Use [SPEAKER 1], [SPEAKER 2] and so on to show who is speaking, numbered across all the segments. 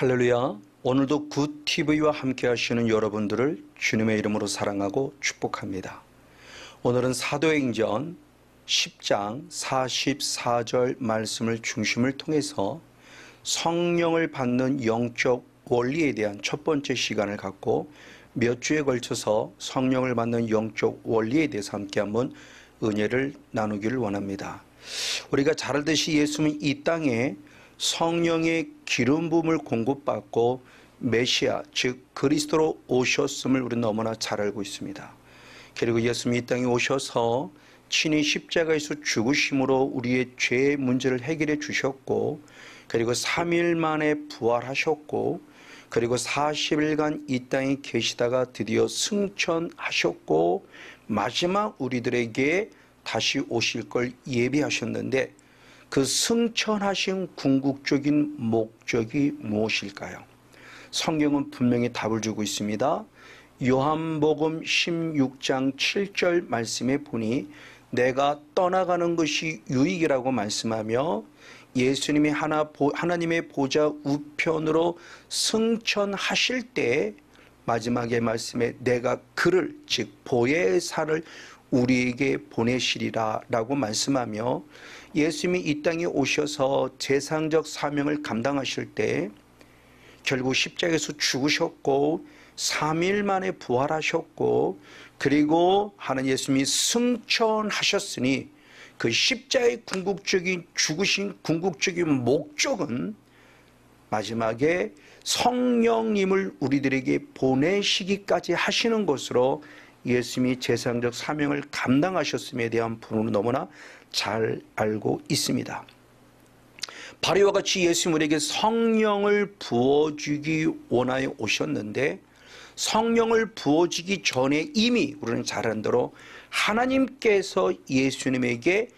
[SPEAKER 1] 할렐루야. 오늘도 굿TV와 함께 하시는 여러분들을 주님의 이름으로 사랑하고 축복합니다. 오늘은 사도행전 10장 44절 말씀을 중심을 통해서 성령을 받는 영적 원리에 대한 첫 번째 시간을 갖고 몇 주에 걸쳐서 성령을 받는 영적 원리에 대해서 함께 한번 은혜를 나누기를 원합니다. 우리가 잘 알듯이 예수님은 이 땅에 성령의 기름 부음을 공급받고 메시아 즉 그리스도로 오셨음을 우리는 너무나 잘 알고 있습니다. 그리고 예수님이 이 땅에 오셔서 친히 십자가에서 죽으심으로 우리의 죄의 문제를 해결해 주셨고, 그리고 3일 만에 부활하셨고, 그리고 40일간 이 땅에 계시다가 드디어 승천하셨고, 마지막 우리들에게 다시 오실 걸 예비하셨는데, 그 승천하신 궁극적인 목적이 무엇일까요? 성경은 분명히 답을 주고 있습니다. 요한복음 16장 7절 말씀에 보니 내가 떠나가는 것이 유익이라고 말씀하며 예수님이 하나님의 보좌 우편으로 승천하실 때 마지막에 말씀에 내가 그를 즉 보혜사를 우리에게 보내시리라 라고 말씀하며, 예수님이 이 땅에 오셔서 제상적 사명을 감당하실 때 결국 십자가에서 죽으셨고 3일 만에 부활하셨고, 그리고 하나님 예수님이 승천하셨으니 그 십자가의 궁극적인 죽으신 궁극적인 목적은 마지막에 성령님을 우리들에게 보내시기까지 하시는 것으로 예수님이 제상적 사명을 감당하셨음에 대한 부분을 너무나 잘 알고 있습니다. 바로 이와 같이 예수님 우리에게 성령을 부어주기 원하여 오셨는데, 성령을 부어주기 전에 이미 우리는 잘 아는 대로 하나님께서 예수님에게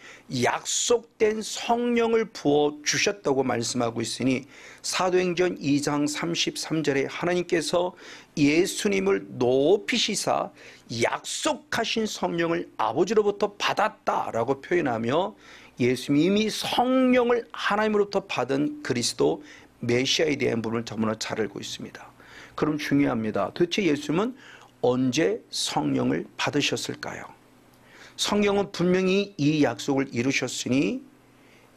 [SPEAKER 1] 약속된 성령을 부어주셨다고 말씀하고 있으니, 사도행전 2장 33절에 하나님께서 예수님을 높이시사 약속하신 성령을 아버지로부터 받았다라고 표현하며, 예수님이 이미 성령을 하나님으로부터 받은 그리스도 메시아에 대한 부분을 너무나 잘 알고 있습니다. 그럼 중요합니다. 도대체 예수님은 언제 성령을 받으셨을까요? 성경은 분명히 이 약속을 이루셨으니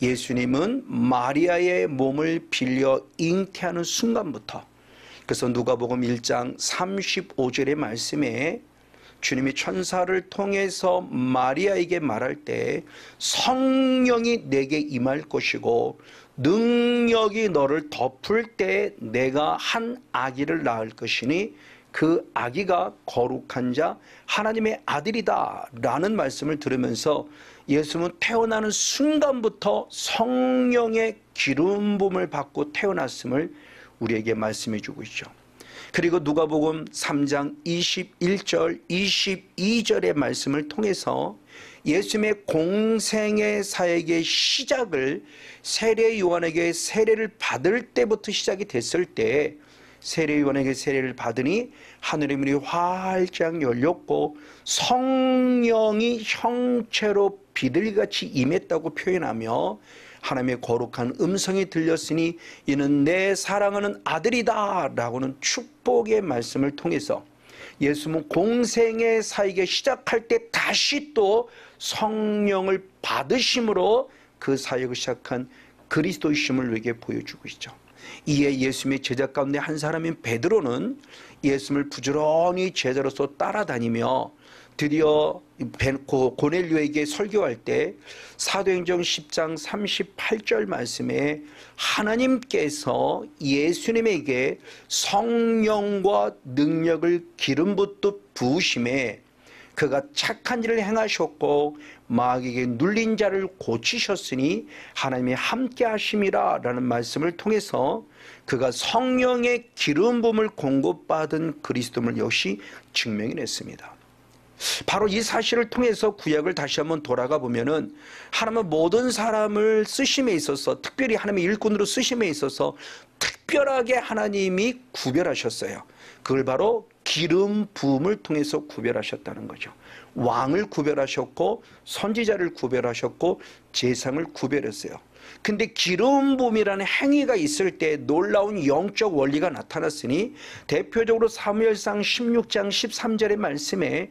[SPEAKER 1] 예수님은 마리아의 몸을 빌려 잉태하는 순간부터, 그래서 누가복음 1장 35절의 말씀에 주님이 천사를 통해서 마리아에게 말할 때 성령이 내게 임할 것이고 능력이 너를 덮을 때 내가 한 아기를 낳을 것이니 그 아기가 거룩한 자 하나님의 아들이다 라는 말씀을 들으면서 예수님은 태어나는 순간부터 성령의 기름 부음을 받고 태어났음을 우리에게 말씀해 주고 있죠. 그리고 누가복음 3장 21절 22절의 말씀을 통해서 예수님의 공생의 사역의 시작을 세례 요한에게 세례를 받을 때부터 시작이 됐을 때, 세례 요한에게 세례를 받으니 하늘의 문이 활짝 열렸고 성령이 형체로 비둘기같이 임했다고 표현하며, 하나님의 거룩한 음성이 들렸으니 이는 내 사랑하는 아들이다 라고는 축복의 말씀을 통해서 예수님은 공생의 사역을 시작할 때 다시 또 성령을 받으심으로 그 사역을 시작한 그리스도이심을 우리에게 보여주고 있죠. 이에 예수님의 제자 가운데 한 사람인 베드로는 예수님을 부지런히 제자로서 따라다니며 드디어 고넬료에게 설교할 때 사도행전 10장 38절 말씀에 하나님께서 예수님에게 성령과 능력을 기름 붓듯 부으심에 그가 착한 일을 행하셨고 마귀에게 눌린 자를 고치셨으니 하나님이 함께 하심이라 라는 말씀을 통해서 그가 성령의 기름 부음을 공급받은 그리스도를 역시 증명해냈습니다. 바로 이 사실을 통해서 구약을 다시 한번 돌아가 보면은 하나님은 모든 사람을 쓰심에 있어서, 특별히 하나님의 일꾼으로 쓰심에 있어서 특별하게 하나님이 구별하셨어요. 그걸 바로 기름 부음을 통해서 구별하셨다는 거죠. 왕을 구별하셨고 선지자를 구별하셨고 제사장을 구별했어요. 근데 기름 부음이라는 행위가 있을 때 놀라운 영적 원리가 나타났으니 대표적으로 사무엘상 16장 13절의 말씀에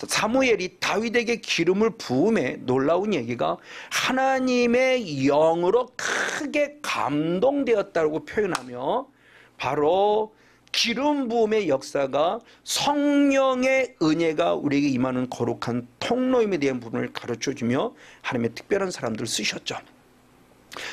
[SPEAKER 1] 사무엘이 다윗에게 기름을 부음에 놀라운 얘기가 하나님의 영으로 크게 감동되었다고 표현하며 바로 기름 부음의 역사가 성령의 은혜가 우리에게 임하는 거룩한 통로임에 대한 부분을 가르쳐주며 하나님의 특별한 사람들을 쓰셨죠.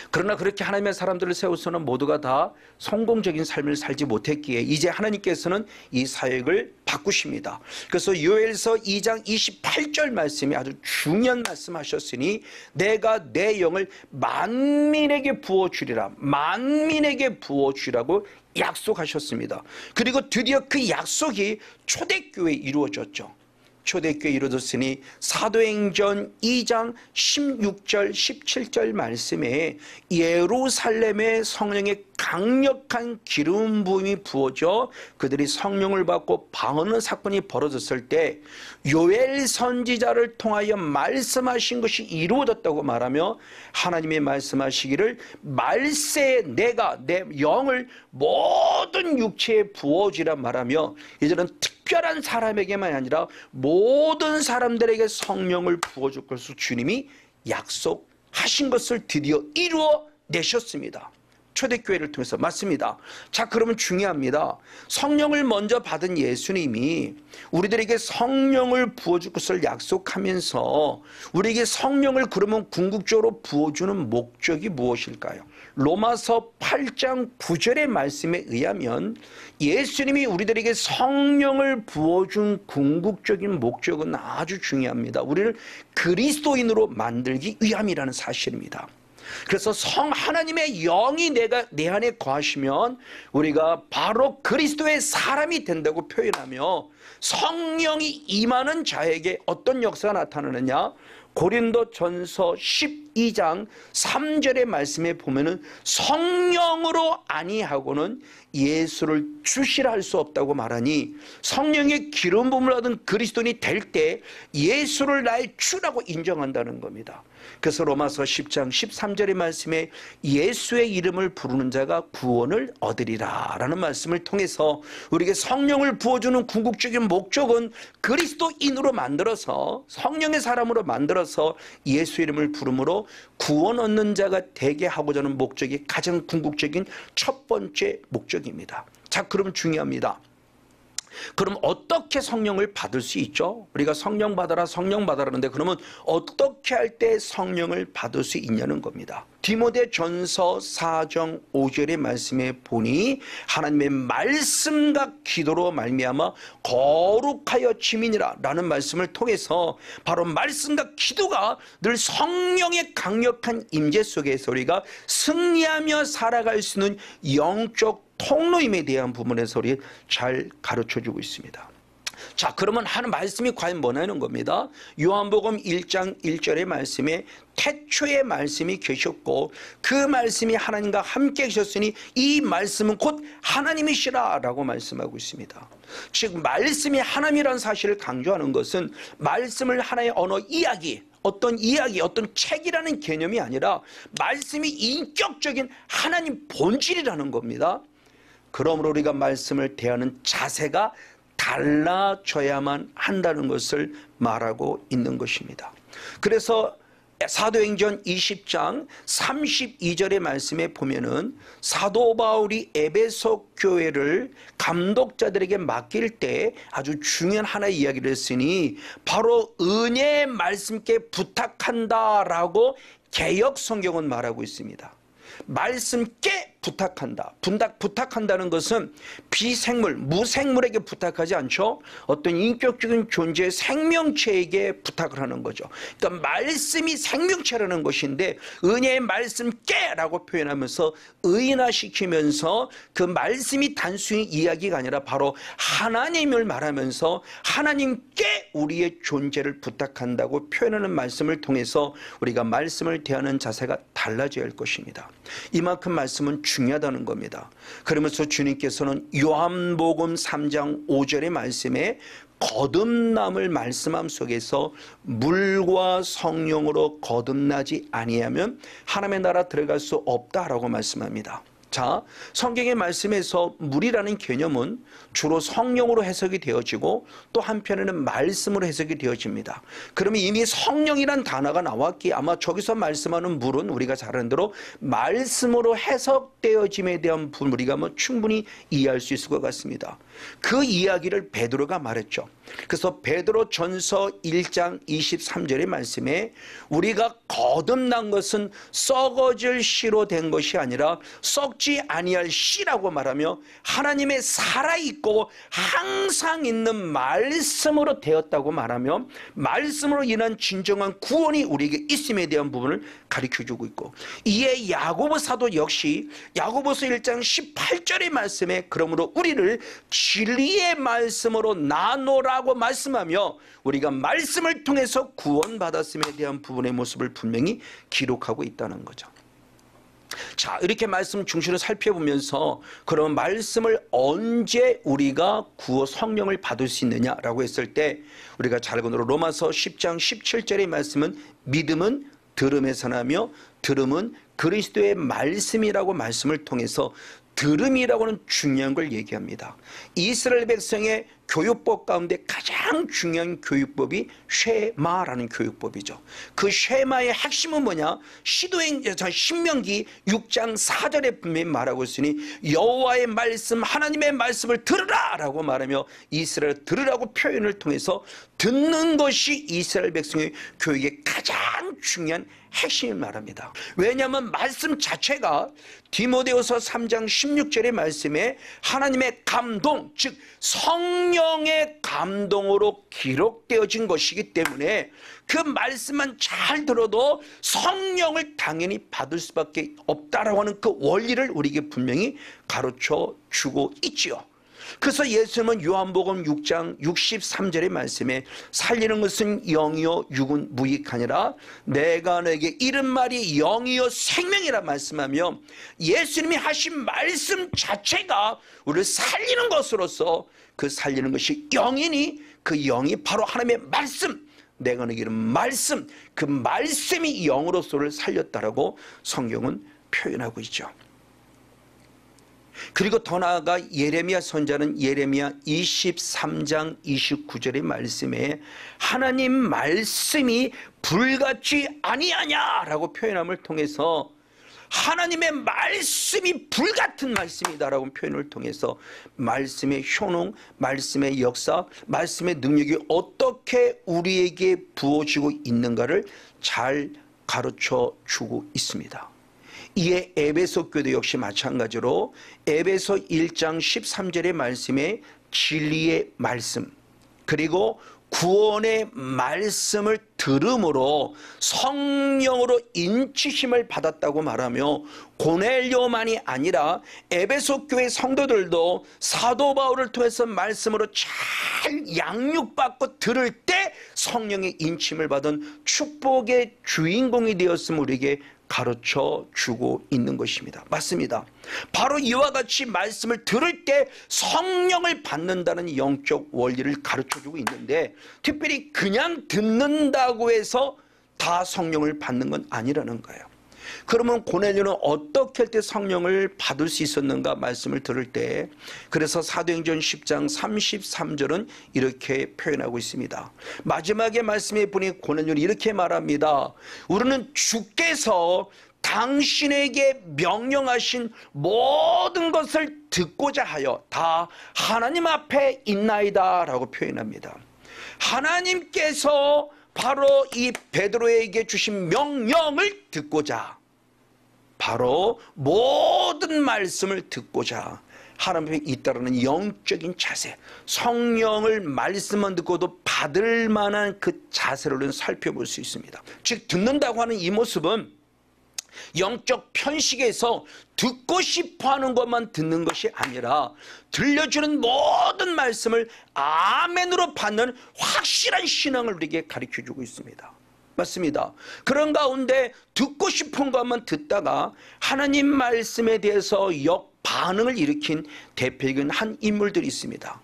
[SPEAKER 1] 그러나 그렇게 하나님의 사람들을 세워서는 모두가 다 성공적인 삶을 살지 못했기에 이제 하나님께서는 이 사역을 바꾸십니다. 그래서 요엘서 2장 28절 말씀이 아주 중요한 말씀하셨으니 내가 내 영을 만민에게 부어주리라, 만민에게 부어주리라고 약속하셨습니다. 그리고 드디어 그 약속이 초대교회에 이루어졌죠. 초대교회에 이루어졌으니 사도행전 2장 16절 17절 말씀에 예루살렘에 성령의 강력한 기름 부음이 부어져 그들이 성령을 받고 방언하는 사건이 벌어졌을 때 요엘 선지자를 통하여 말씀하신 것이 이루어졌다고 말하며 하나님의 말씀하시기를 말세에 내가 내 영을 모든 육체에 부어주라 말하며 이제는 특별한 사람에게만 아니라 모든 사람들에게 성령을 부어줄 것을 주님이 약속하신 것을 드디어 이루어내셨습니다. 초대교회를 통해서 맞습니다. 자, 그러면 중요합니다. 성령을 먼저 받은 예수님이 우리들에게 성령을 부어줄 것을 약속하면서 우리에게 성령을 그러면 궁극적으로 부어주는 목적이 무엇일까요? 로마서 8장 9절의 말씀에 의하면 예수님이 우리들에게 성령을 부어준 궁극적인 목적은 아주 중요합니다. 우리를 그리스도인으로 만들기 위함이라는 사실입니다. 그래서 하나님의 영이 내 안에 거하시면 우리가 바로 그리스도의 사람이 된다고 표현하며 성령이 임하는 자에게 어떤 역사가 나타나느냐? 고린도전서 12장 3절의 말씀에 보면은 성령으로 아니하고는 예수를 주시라 할 수 없다고 말하니 성령의 기름 부음을 얻은 그리스도인이 될 때 예수를 나의 주라고 인정한다는 겁니다. 그래서 로마서 10장 13절의 말씀에 예수의 이름을 부르는 자가 구원을 얻으리라 라는 말씀을 통해서 우리에게 성령을 부어주는 궁극적인 목적은 그리스도인으로 만들어서 성령의 사람으로 만들어서 예수 이름을 부름으로 구원 얻는 자가 되게 하고자 하는 목적이 가장 궁극적인 첫 번째 목적입니다. 자, 그럼 중요합니다. 그럼 어떻게 성령을 받을 수 있죠? 우리가 성령 받아라 성령 받아라는데 그러면 어떻게 할 때 성령을 받을 수 있냐는 겁니다. 디모데전서 4장 5절의 말씀에 보니 하나님의 말씀과 기도로 말미암아 거룩하여 지민이라 라는 말씀을 통해서 바로 말씀과 기도가 늘 성령의 강력한 임재 속에서 우리가 승리하며 살아갈 수 있는 영적 통로임에 대한 부분에서 우리 잘 가르쳐주고 있습니다. 자, 그러면 하는 말씀이 과연 뭐냐는 겁니다. 요한복음 1장 1절의 말씀에 태초의 말씀이 계셨고 그 말씀이 하나님과 함께 계셨으니 이 말씀은 곧 하나님이시라 라고 말씀하고 있습니다. 즉 말씀이 하나님이라는 사실을 강조하는 것은 말씀을 하나의 언어 이야기 어떤 책이라는 개념이 아니라 말씀이 인격적인 하나님 본질이라는 겁니다. 그러므로 우리가 말씀을 대하는 자세가 달라져야만 한다는 것을 말하고 있는 것입니다. 그래서 사도행전 20장 32절의 말씀에 보면은 사도 바울이 에베소 교회를 감독자들에게 맡길 때 아주 중요한 하나의 이야기를 했으니 바로 은혜의 말씀께 부탁한다라고 개역 성경은 말하고 있습니다. 말씀께 부탁한다. 부탁한다는 것은 비생물, 무생물에게 부탁하지 않죠. 어떤 인격적인 존재의 생명체에게 부탁을 하는 거죠. 그러니까 말씀이 생명체라는 것인데 은혜의 말씀께라고 표현하면서 의인화시키면서 그 말씀이 단순히 이야기가 아니라 바로 하나님을 말하면서 하나님께 우리의 존재를 부탁한다고 표현하는 말씀을 통해서 우리가 말씀을 대하는 자세가 달라져야 할 것입니다. 이만큼 말씀은 중요하다는 겁니다. 그러면서 주님께서는 요한복음 3장 5절의 말씀에 거듭남을 말씀함 속에서 물과 성령으로 거듭나지 아니하면 하나님의 나라 들어갈 수 없다라고 말씀합니다. 자, 성경의 말씀에서 물이라는 개념은 주로 성령으로 해석이 되어지고 또 한편에는 말씀으로 해석이 되어집니다. 그러면 이미 성령이란 단어가 나왔기에 아마 저기서 말씀하는 물은 우리가 잘 아는 대로 말씀으로 해석되어짐에 대한 부분 우리가 충분히 이해할 수 있을 것 같습니다. 그 이야기를 베드로가 말했죠. 그래서 베드로 전서 1장 23절의 말씀에 우리가 거듭난 것은 썩어질 씨로 된 것이 아니라 썩지 아니할 씨라고 말하며 하나님의 살아있고 항상 있는 말씀으로 되었다고 말하며 말씀으로 인한 진정한 구원이 우리에게 있음에 대한 부분을 가르쳐주고 있고, 이에 야고보 사도 역시 야고보서 1장 18절의 말씀에 그러므로 우리를 진리의 말씀으로 나누라고 말씀하며 우리가 말씀을 통해서 구원받았음에 대한 부분의 모습을 분명히 기록하고 있다는 거죠. 자, 이렇게 말씀 중심을 살펴보면서 그런 말씀을 언제 우리가 구원 성령을 받을 수 있느냐라고 했을 때 우리가 잘 알고 있는 로마서 10장 17절의 말씀은 믿음은 들음에서 나며 들음은 그리스도의 말씀이라고 말씀을 통해서 들음이라고 하는 중요한 걸 얘기합니다. 이스라엘 백성의 교육법 가운데 가장 중요한 교육법이 쉐마라는 교육법이죠. 그 쉐마의 핵심은 뭐냐? 신명기 6장 4절에 분명히 말하고 있으니 여호와의 말씀 하나님의 말씀을 들으라 라고 말하며 이스라엘 들으라고 표현을 통해서 듣는 것이 이스라엘 백성의 교육의 가장 중요한 핵심을 말합니다. 왜냐하면 말씀 자체가 디모데후서 3장 16절의 말씀에 하나님의 감동, 즉 성령의 감동으로 기록되어진 것이기 때문에 그 말씀만 잘 들어도 성령을 당연히 받을 수밖에 없다라고 하는 그 원리를 우리에게 분명히 가르쳐 주고 있지요. 그래서 예수님은 요한복음 6장 63절의 말씀에 살리는 것은 영이요 육은 무익하니라 내가 너에게 이른 말이 영이요 생명이라 말씀하며 예수님이 하신 말씀 자체가 우리를 살리는 것으로서 그 살리는 것이 영이니 그 영이 바로 하나님의 말씀, 내가 너에게 이른 말씀, 그 말씀이 영으로서를 살렸다라고 성경은 표현하고 있죠. 그리고 더 나아가 예레미야 선자는 예레미야 23장 29절의 말씀에 하나님 말씀이 불같지 아니하냐라고 표현함을 통해서 하나님의 말씀이 불같은 말씀이다라고 표현을 통해서 말씀의 효능, 말씀의 역사, 말씀의 능력이 어떻게 우리에게 부어지고 있는가를 잘 가르쳐 주고 있습니다. 이에 에베소 교도 역시 마찬가지로 에베소 1장 13절의 말씀에 진리의 말씀 그리고 구원의 말씀을 들음으로 성령으로 인치심을 받았다고 말하며 고넬료만이 아니라 에베소 교회 성도들도 사도 바울을 통해서 말씀으로 잘 양육받고 들을 때 성령의 인침을 받은 축복의 주인공이 되었음을 우리에게 가르쳐 주고 있는 것입니다. 맞습니다. 바로 이와 같이 말씀을 들을 때 성령을 받는다는 영적 원리를 가르쳐 주고 있는데 특별히 그냥 듣는다고 해서 다 성령을 받는 건 아니라는 거예요. 그러면 고넬료는 어떻게 할 때 성령을 받을 수 있었는가 말씀을 들을 때 그래서 사도행전 10장 33절은 이렇게 표현하고 있습니다. 마지막에 말씀해 보니 고넬료는 이렇게 말합니다. 우리는 주께서 당신에게 명령하신 모든 것을 듣고자 하여 다 하나님 앞에 있나이다 라고 표현합니다. 하나님께서 바로 이 베드로에게 주신 명령을 듣고자 바로 모든 말씀을 듣고자 하나님 앞에 있다라는 영적인 자세, 성령을 말씀만 듣고도 받을 만한 그 자세로는 살펴볼 수 있습니다. 즉 듣는다고 하는 이 모습은 영적 편식에서 듣고 싶어하는 것만 듣는 것이 아니라 들려주는 모든 말씀을 아멘으로 받는 확실한 신앙을 우리에게 가르쳐주고 있습니다. 맞습니다. 그런 가운데 듣고 싶은 것만 듣다가 하나님 말씀에 대해서 역반응을 일으킨 대표적인 한 인물들이 있습니다.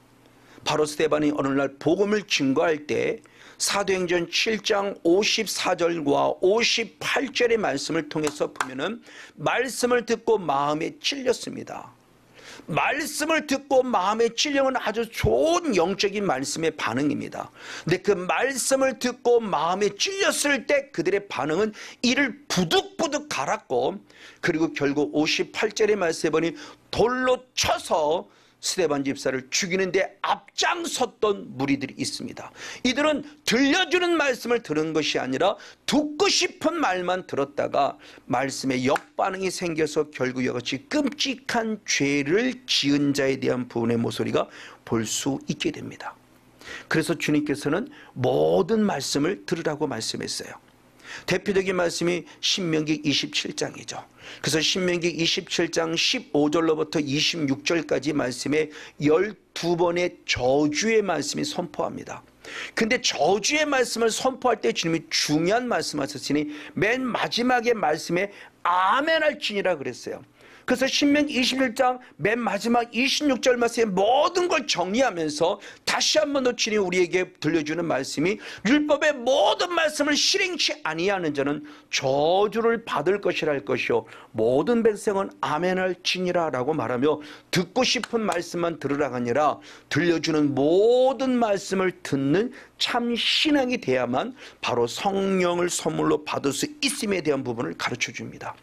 [SPEAKER 1] 바로 스데반이 어느 날 복음을 증거할 때 사도행전 7장 54절과 58절의 말씀을 통해서 보면은 말씀을 듣고 마음에 찔렸습니다. 말씀을 듣고 마음에 찔려는 아주 좋은 영적인 말씀의 반응입니다. 근데 그 말씀을 듣고 마음에 찔렸을 때 그들의 반응은 이를 부득부득 갈았고, 그리고 결국 58절의 말씀에 보니 돌로 쳐서 스데반 집사를 죽이는데 앞장섰던 무리들이 있습니다. 이들은 들려주는 말씀을 들은 것이 아니라 듣고 싶은 말만 들었다가 말씀에 역반응이 생겨서 결국 이같이 끔찍한 죄를 지은 자에 대한 부분의 모서리가 볼 수 있게 됩니다. 그래서 주님께서는 모든 말씀을 들으라고 말씀했어요. 대표적인 말씀이 신명기 27장이죠. 그래서 신명기 27장 15절로부터 26절까지 말씀에 12번의 저주의 말씀이 선포합니다. 근데 저주의 말씀을 선포할 때 주님이 중요한 말씀하셨으니 맨 마지막에 말씀에 아멘 할지니라 그랬어요. 그래서 신명기 21장 맨 마지막 26절 말씀에 모든 걸 정리하면서 다시 한번 더 주님이 우리에게 들려주는 말씀이 율법의 모든 말씀을 실행치 아니하는 자는 저주를 받을 것이라 할 것이요 모든 백성은 아멘할지니라 라고 말하며 듣고 싶은 말씀만 들으라가 아니라 들려주는 모든 말씀을 듣는 참 신앙이 돼야만 바로 성령을 선물로 받을 수 있음에 대한 부분을 가르쳐 줍니다.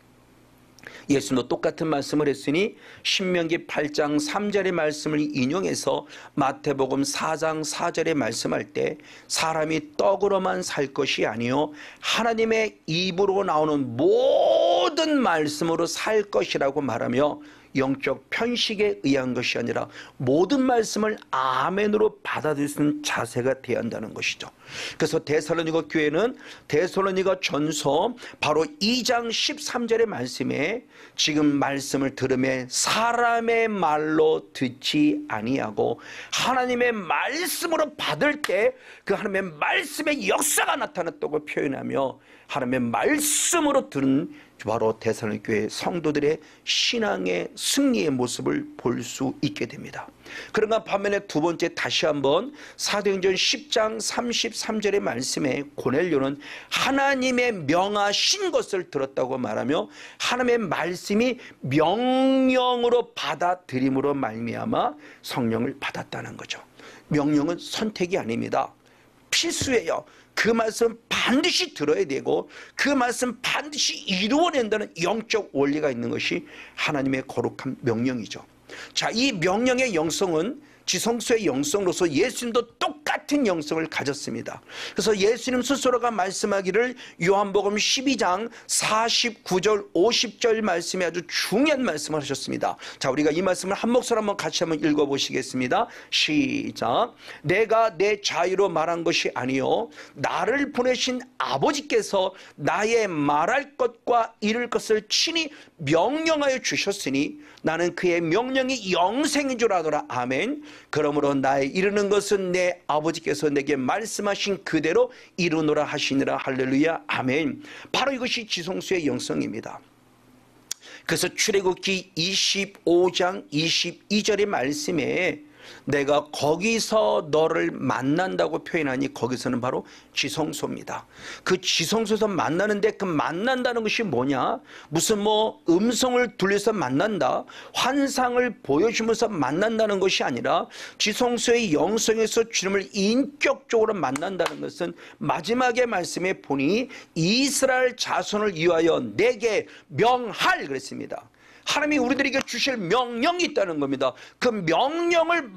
[SPEAKER 1] 예수님도 똑같은 말씀을 했으니 신명기 8장 3절의 말씀을 인용해서 마태복음 4장 4절에 말씀할 때 사람이 떡으로만 살 것이 아니요 하나님의 입으로 나오는 모든 말씀으로 살 것이라고 말하며 영적 편식에 의한 것이 아니라 모든 말씀을 아멘으로 받아들일 수 있는 자세가 되어야 한다는 것이죠. 그래서 데살로니가 교회는 데살로니가 전서 바로 2장 13절의 말씀에 지금 말씀을 들으며 사람의 말로 듣지 아니하고 하나님의 말씀으로 받을 때 그 하나님의 말씀의 역사가 나타났다고 표현하며 하나님의 말씀으로 들은 바로 데살로니가 교회 성도들의 신앙의 승리의 모습을 볼 수 있게 됩니다. 그런가 반면에 두 번째 다시 한번 사도행전 10장 33절의 말씀에 고넬료는 하나님의 명하신 것을 들었다고 말하며 하나님의 말씀이 명령으로 받아들임으로 말미암아 성령을 받았다는 거죠. 명령은 선택이 아닙니다. 필수예요. 그 말씀 반드시 들어야 되고 그 말씀 반드시 이루어낸다는 영적 원리가 있는 것이 하나님의 거룩한 명령이죠. 자, 이 명령의 영성은 지성소의 영성으로서 예수님도 똑같은 영성을 가졌습니다. 그래서 예수님 스스로가 말씀하기를 요한복음 12장 49절 50절 말씀에 아주 중요한 말씀을 하셨습니다. 자, 우리가 이 말씀을 한 목소리로 한번 같이 한번 읽어보시겠습니다. 시작. 내가 내 자유로 말한 것이 아니요 나를 보내신 아버지께서 나의 말할 것과 이룰 것을 친히 명령하여 주셨으니 나는 그의 명령이 영생인 줄 아노라. 아멘. 그러므로 나의 이루는 것은 내 아버지께서 내게 말씀하신 그대로 이루노라 하시니라. 할렐루야. 아멘. 바로 이것이 지성소의 영성입니다. 그래서 출애굽기 25장 22절의 말씀에 내가 거기서 너를 만난다고 표현하니 거기서는 바로 지성소입니다. 그 지성소에서 만나는데 그 만난다는 것이 뭐냐? 무슨 음성을 들려서 만난다, 환상을 보여주면서 만난다는 것이 아니라 지성소의 영성에서 주님을 인격적으로 만난다는 것은 마지막에 말씀에 보니 이스라엘 자손을 위하여 내게 명할 그랬습니다. 하나님이 우리들에게 주실 명령이 있다는 겁니다. 그 명령을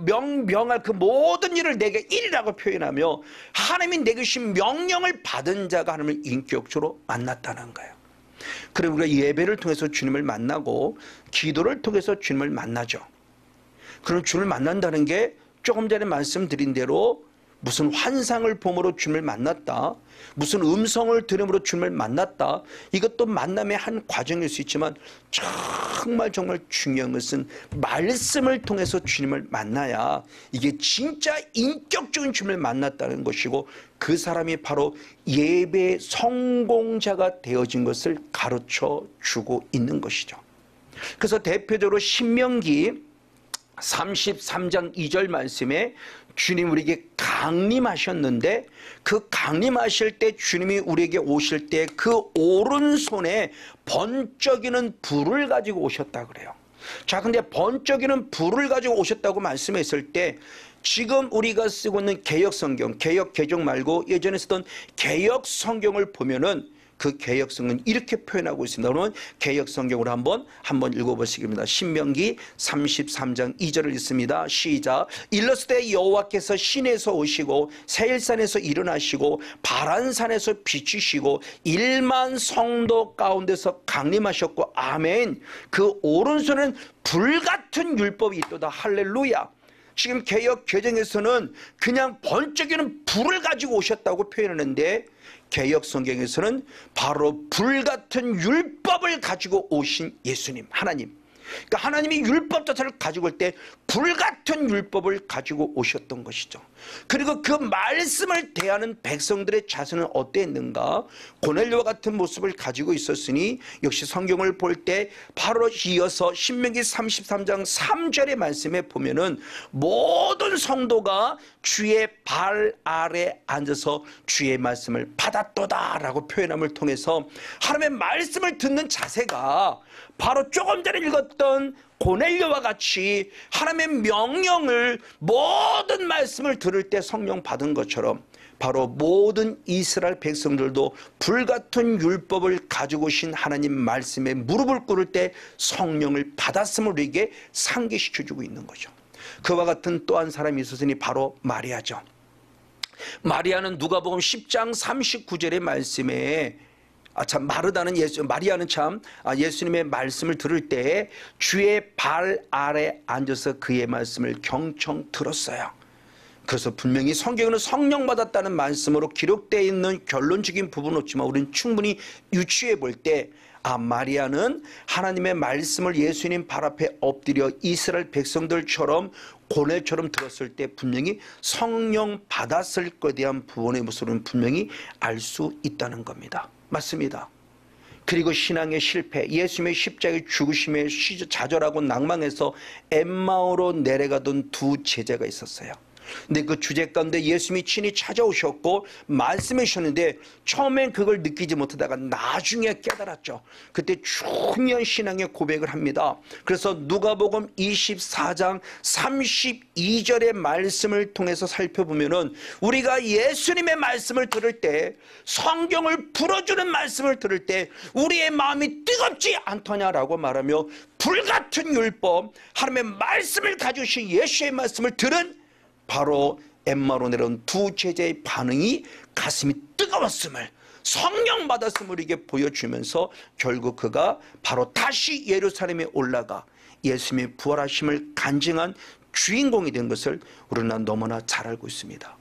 [SPEAKER 1] 명할 그 모든 일을 내게 일이라고 표현하며 하나님이 내게 주신 명령을 받은 자가 하나님을 인격적으로 만났다는 거예요. 그리고 우리가 예배를 통해서 주님을 만나고 기도를 통해서 주님을 만나죠. 그럼 주님을 만난다는 게 조금 전에 말씀드린 대로 무슨 환상을 봄으로 주님을 만났다, 무슨 음성을 들음으로 주님을 만났다, 이것도 만남의 한 과정일 수 있지만 정말 중요한 것은 말씀을 통해서 주님을 만나야 이게 진짜 인격적인 주님을 만났다는 것이고, 그 사람이 바로 예배 성공자가 되어진 것을 가르쳐 주고 있는 것이죠. 그래서 대표적으로 신명기 33장 2절 말씀에 주님 우리에게 강림하셨는데, 그 강림하실 때 주님이 우리에게 오실 때 그 오른손에 번쩍이는 불을 가지고 오셨다 그래요. 자, 근데 번쩍이는 불을 가지고 오셨다고 말씀했을 때, 지금 우리가 쓰고 있는 개역 성경, 개역 개정 말고 예전에 쓰던 개역 성경을 보면은 그 개역 성경은 이렇게 표현하고 있습니다. 그러면 개역 성경으로 한번 읽어보시겠습니다. 신명기 33장 2절을 읽습니다. 시작. 일러스되 여호와께서 신에서 오시고 세일산에서 일어나시고 바란산에서 비추시고 1만 성도 가운데서 강림하셨고 아멘. 그 오른손은 불같은 율법이 있도다. 할렐루야. 지금 개역 개정에서는 그냥 번쩍이는 불을 가지고 오셨다고 표현하는데, 개역 성경에서는 바로 불같은 율법을 가지고 오신 예수님, 하나님. 그러니까 하나님이 율법 자체를 가지고 올 때 불같은 율법을 가지고 오셨던 것이죠. 그리고 그 말씀을 대하는 백성들의 자세는 어땠는가? 고넬료와 같은 모습을 가지고 있었으니, 역시 성경을 볼 때 바로 이어서 신명기 33장 3절의 말씀에 보면은 모든 성도가 주의 발 아래 앉아서 주의 말씀을 받았도다 라고 표현함을 통해서 하나님의 말씀을 듣는 자세가 바로 조금 전에 읽었던 고넬료와 같이 하나님의 명령을, 모든 말씀을 들을 때 성령 받은 것처럼 바로 모든 이스라엘 백성들도 불같은 율법을 가지고 오신 하나님 말씀에 무릎을 꿇을 때 성령을 받았음을 우리에게 상기시켜주고 있는 거죠. 그와 같은 또 한 사람이 있었으니 바로 마리아죠. 마리아는 누가복음 10장 39절의 말씀에 마리아는 참 예수님의 말씀을 들을 때 주의 발 아래 앉아서 그의 말씀을 경청 들었어요. 그래서 분명히 성경에는 성령 받았다는 말씀으로 기록되어 있는 결론적인 부분은 없지만 우리는 충분히 유추해 볼 때, 마리아는 하나님의 말씀을 예수님 발 앞에 엎드려 이스라엘 백성들처럼 고넬처럼 들었을 때 분명히 성령 받았을 것에 대한 부분의 모습은 분명히 알 수 있다는 겁니다. 맞습니다. 그리고 신앙의 실패, 예수님의 십자가의 죽으심에 좌절하고 낭망해서 엠마오로 내려가던 두 제자가 있었어요. 근데 그 주제 가운데 예수님이 친히 찾아오셨고 말씀해 주셨는데 처음엔 그걸 느끼지 못하다가 나중에 깨달았죠. 그때 중요한 신앙의 고백을 합니다. 그래서 누가복음 24장 32절의 말씀을 통해서 살펴보면은 우리가 예수님의 말씀을 들을 때, 성경을 풀어주는 말씀을 들을 때 우리의 마음이 뜨겁지 않더냐라고 말하며 불같은 율법, 하나님의 말씀을 가지신 예수의 말씀을 들은 바로 엠마로 내려온 두 제자의 반응이 가슴이 뜨거웠음을, 성령 받았음을 우리에게 보여주면서 결국 그가 바로 다시 예루살렘에 올라가 예수님의 부활하심을 간증한 주인공이 된 것을 우리는 너무나 잘 알고 있습니다.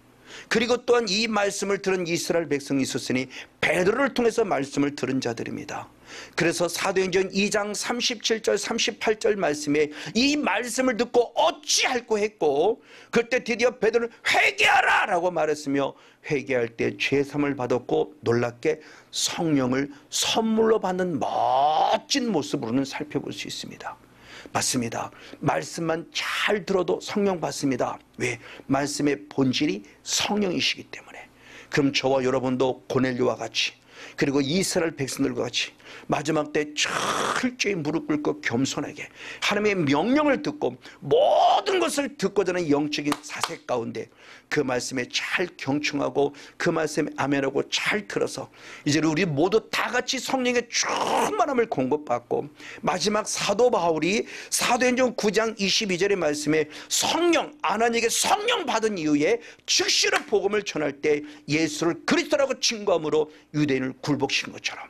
[SPEAKER 1] 그리고 또한 이 말씀을 들은 이스라엘 백성이 있었으니 베드로를 통해서 말씀을 들은 자들입니다. 그래서 사도행전 2장 37절 38절 말씀에 이 말씀을 듣고 어찌할꼬 했고, 그때 드디어 베드로는 회개하라 라고 말했으며 회개할 때 죄사함을 받았고 놀랍게 성령을 선물로 받는 멋진 모습으로는 살펴볼 수 있습니다. 맞습니다. 말씀만 잘 들어도 성령 받습니다. 왜? 말씀의 본질이 성령이시기 때문에. 그럼 저와 여러분도 고넬료와 같이, 그리고 이스라엘 백성들과 같이 마지막 때 철저히 무릎 꿇고 겸손하게 하나님의 명령을 듣고 모든 것을 듣고자 하는 영적인 사색 가운데 그 말씀에 잘 경청하고 그 말씀에 아멘하고 잘 들어서 이제 우리 모두 다 같이 성령의 충만함을 공급받고, 마지막 사도 바울이 사도행전 9장 22절의 말씀에 성령, 아나니에게 성령 받은 이후에 즉시로 복음을 전할 때 예수를 그리스도라고 증거함으로 유대인을 굴복시킨 것처럼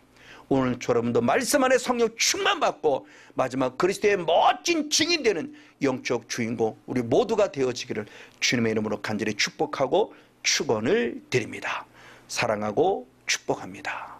[SPEAKER 1] 오늘 여러분도 말씀 안에 성령 충만받고 마지막 그리스도의 멋진 증인되는 영적 주인공 우리 모두가 되어지기를 주님의 이름으로 간절히 축복하고 축원을 드립니다. 사랑하고 축복합니다.